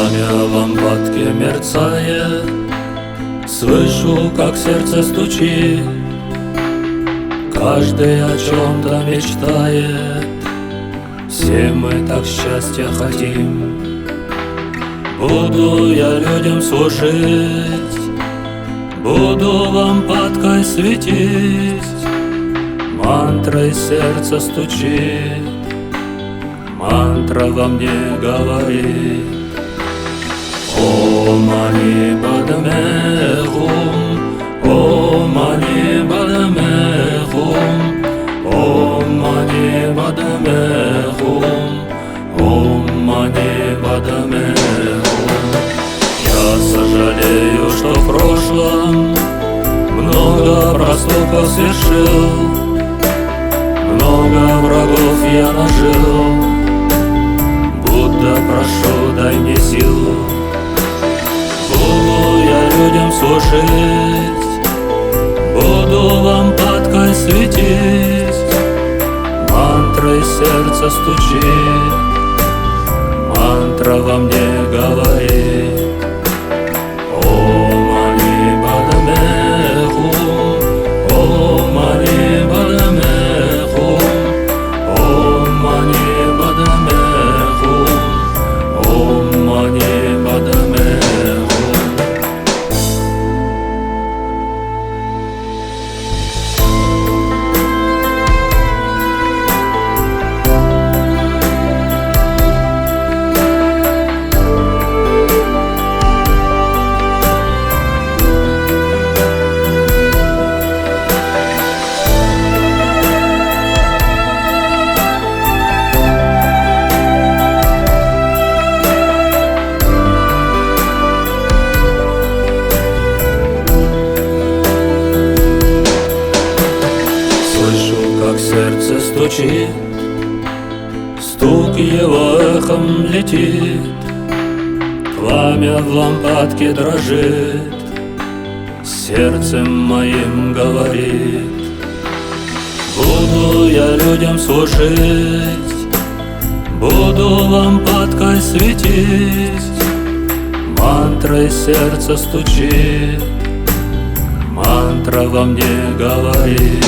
Пламя в лампадке мерцает, слышу, как сердце стучит. Каждый о чем-то мечтает, все мы так счастья хотим. Буду я людям служить, буду лампадкой светить, мантрой сердце стучит, мантра во мне говорит. Om Mani Padme Hum, Om Mani Padme Hum, Om Mani Padme Hum, Om Mani Padme Hum. Я сожалею, что в прошлом много проступков совершил, много врагов я нажил. Будда, прошу, дай мне силу. Буду я людям служить, буду лампадкой светить, мантрой сердце стучит, мантра во мне говорит. Om Mani Padme Hum, Om Mani Padme Hum, Om Mani Padme Hum, Om Mani Padme Hum. Сердце стучит, стук его эхом летит, пламя в лампадке дрожит, сердцем моим говорит. Буду я людям служить, буду лампадкой светить, мантрой сердце стучит, мантра во мне говорит.